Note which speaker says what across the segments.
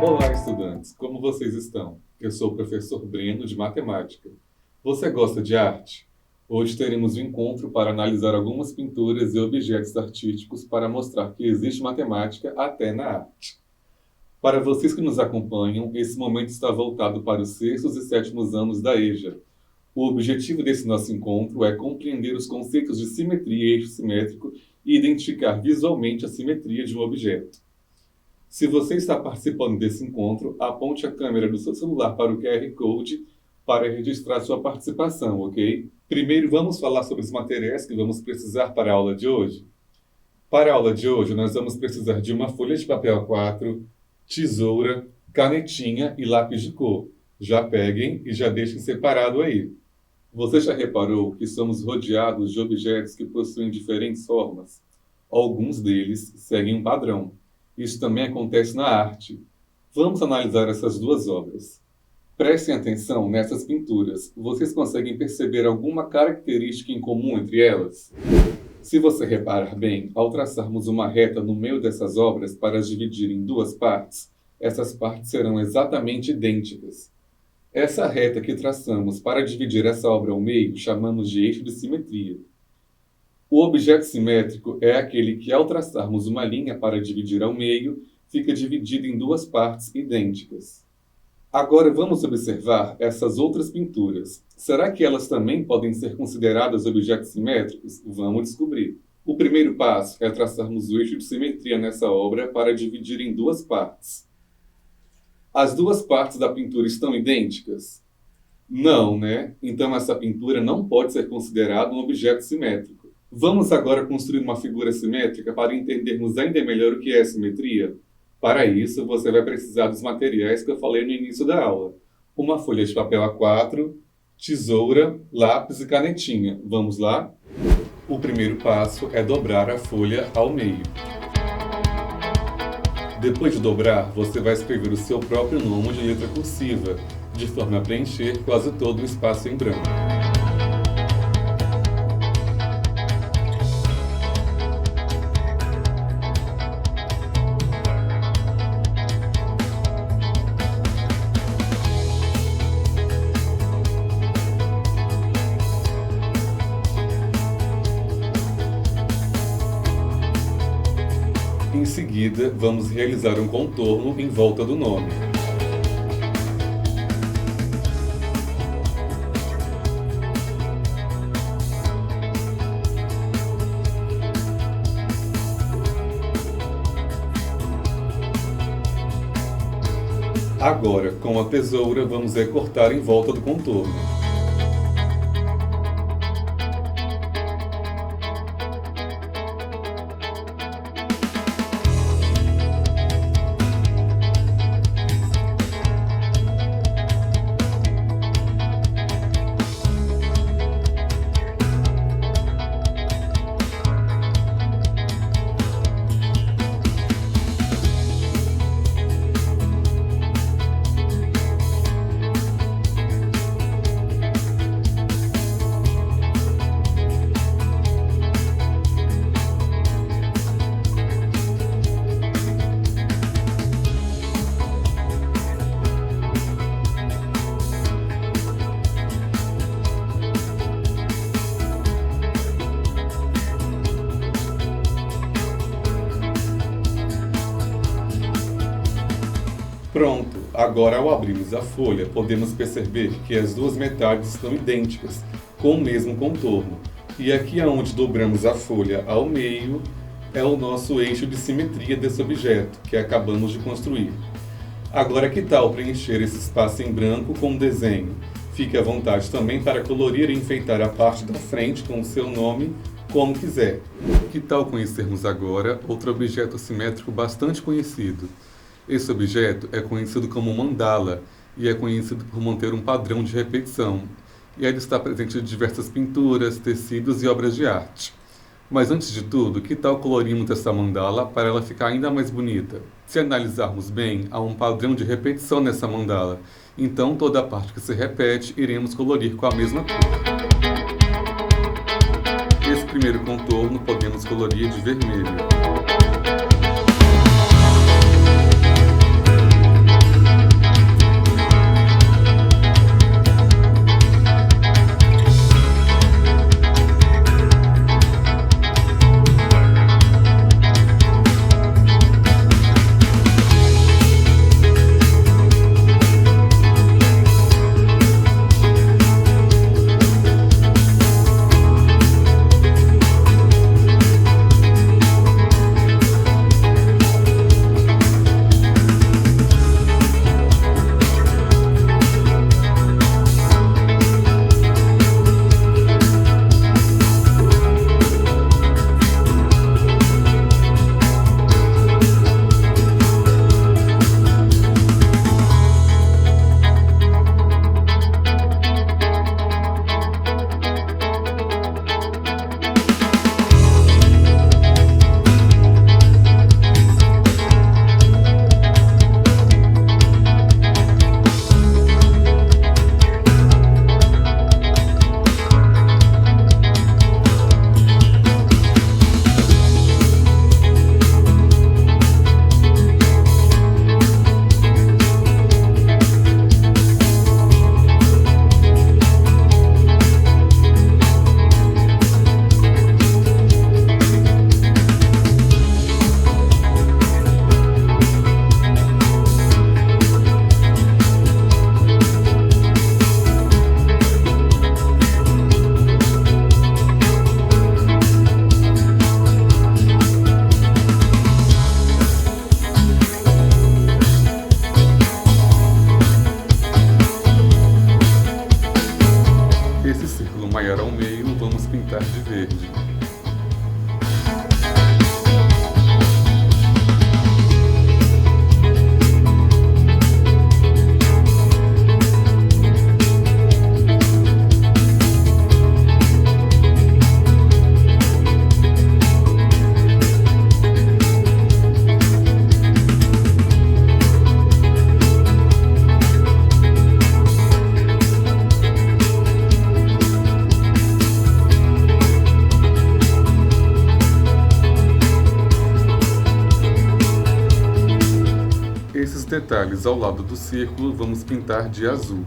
Speaker 1: Olá, estudantes! Como vocês estão? Eu sou o professor Breno, de Matemática. Você gosta de arte? Hoje teremos um encontro para analisar algumas pinturas e objetos artísticos para mostrar que existe matemática até na arte. Para vocês que nos acompanham, esse momento está voltado para os sextos e sétimos anos da EJA. O objetivo desse nosso encontro é compreender os conceitos de simetria e eixo simétrico e identificar visualmente a simetria de um objeto. Se você está participando desse encontro, aponte a câmera do seu celular para o QR Code para registrar sua participação, ok? Primeiro, vamos falar sobre os materiais que vamos precisar para a aula de hoje. Para a aula de hoje, nós vamos precisar de uma folha de papel A4, tesoura, canetinha e lápis de cor. Já peguem e já deixem separado aí. Você já reparou que somos rodeados de objetos que possuem diferentes formas? Alguns deles seguem um padrão. Isso também acontece na arte. Vamos analisar essas duas obras. Prestem atenção nessas pinturas. Vocês conseguem perceber alguma característica em comum entre elas? Se você reparar bem, ao traçarmos uma reta no meio dessas obras para as dividir em duas partes, essas partes serão exatamente idênticas. Essa reta que traçamos para dividir essa obra ao meio chamamos de eixo de simetria. O objeto simétrico é aquele que, ao traçarmos uma linha para dividir ao meio, fica dividido em duas partes idênticas. Agora vamos observar essas outras pinturas. Será que elas também podem ser consideradas objetos simétricos? Vamos descobrir. O primeiro passo é traçarmos o eixo de simetria nessa obra para dividir em duas partes. As duas partes da pintura estão idênticas? Não, né? Então essa pintura não pode ser considerada um objeto simétrico. Vamos agora construir uma figura simétrica para entendermos ainda melhor o que é simetria? Para isso, você vai precisar dos materiais que eu falei no início da aula. Uma folha de papel A4, tesoura, lápis e canetinha. Vamos lá? O primeiro passo é dobrar a folha ao meio. Depois de dobrar, você vai escrever o seu próprio nome de letra cursiva, de forma a preencher quase todo o espaço em branco. Em seguida, vamos realizar um contorno em volta do nome. Agora, com a tesoura, vamos recortar em volta do contorno. Pronto! Agora, ao abrirmos a folha, podemos perceber que as duas metades estão idênticas, com o mesmo contorno. E aqui onde dobramos a folha ao meio, é o nosso eixo de simetria desse objeto, que acabamos de construir. Agora, que tal preencher esse espaço em branco com um desenho? Fique à vontade também para colorir e enfeitar a parte da frente com o seu nome, como quiser. Que tal conhecermos agora outro objeto simétrico bastante conhecido? Esse objeto é conhecido como mandala e é conhecido por manter um padrão de repetição. E ele está presente em diversas pinturas, tecidos e obras de arte. Mas antes de tudo, que tal colorirmos essa mandala para ela ficar ainda mais bonita? Se analisarmos bem, há um padrão de repetição nessa mandala. Então toda a parte que se repete, iremos colorir com a mesma cor. Esse primeiro contorno podemos colorir de vermelho. nesses detalhes ao lado do círculo, vamos pintar de azul.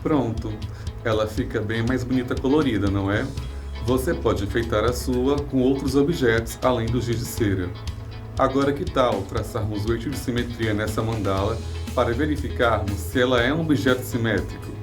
Speaker 1: Pronto, ela fica bem mais bonita colorida, não é? Você pode enfeitar a sua com outros objetos além do giz de cera. Agora que tal traçarmos o eixo de simetria nessa mandala para verificarmos se ela é um objeto simétrico?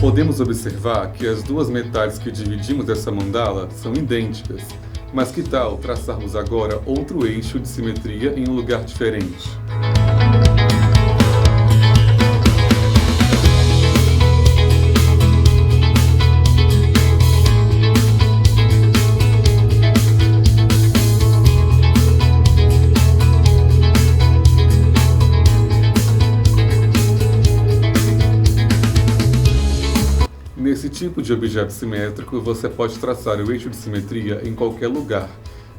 Speaker 1: Podemos observar que as duas metades que dividimos essa mandala são idênticas, mas que tal traçarmos agora outro eixo de simetria em um lugar diferente? Nesse tipo de objeto simétrico, você pode traçar o eixo de simetria em qualquer lugar,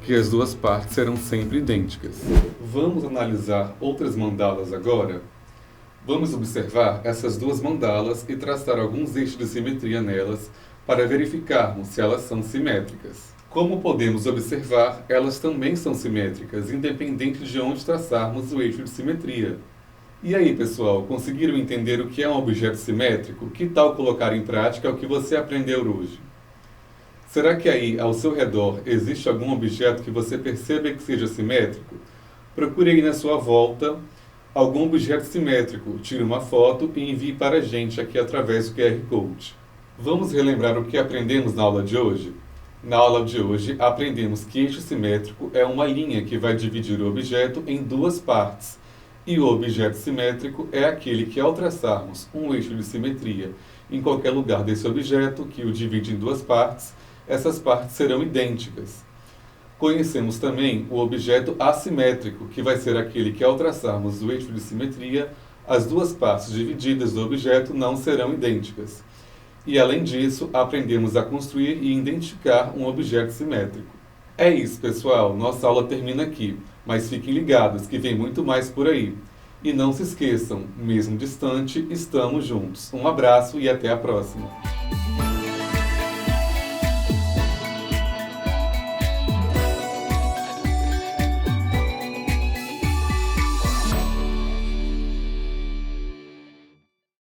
Speaker 1: que as duas partes serão sempre idênticas. Vamos analisar outras mandalas agora? Vamos observar essas duas mandalas e traçar alguns eixos de simetria nelas para verificarmos se elas são simétricas. Como podemos observar, elas também são simétricas, independente de onde traçarmos o eixo de simetria. E aí, pessoal, conseguiram entender o que é um objeto simétrico? Que tal colocar em prática o que você aprendeu hoje? Será que aí, ao seu redor, existe algum objeto que você perceba que seja simétrico? Procure aí na sua volta algum objeto simétrico, tire uma foto e envie para a gente aqui através do QR Code. Vamos relembrar o que aprendemos na aula de hoje? Na aula de hoje, aprendemos que eixo simétrico é uma linha que vai dividir o objeto em duas partes. E o objeto simétrico é aquele que, ao traçarmos um eixo de simetria em qualquer lugar desse objeto, que o divide em duas partes, essas partes serão idênticas. Conhecemos também o objeto assimétrico, que vai ser aquele que, ao traçarmos o eixo de simetria, as duas partes divididas do objeto não serão idênticas. E além disso, aprendemos a construir e identificar um objeto simétrico. É isso, pessoal. Nossa aula termina aqui, mas fiquem ligados que vem muito mais por aí. E não se esqueçam, mesmo distante, estamos juntos. Um abraço e até a próxima!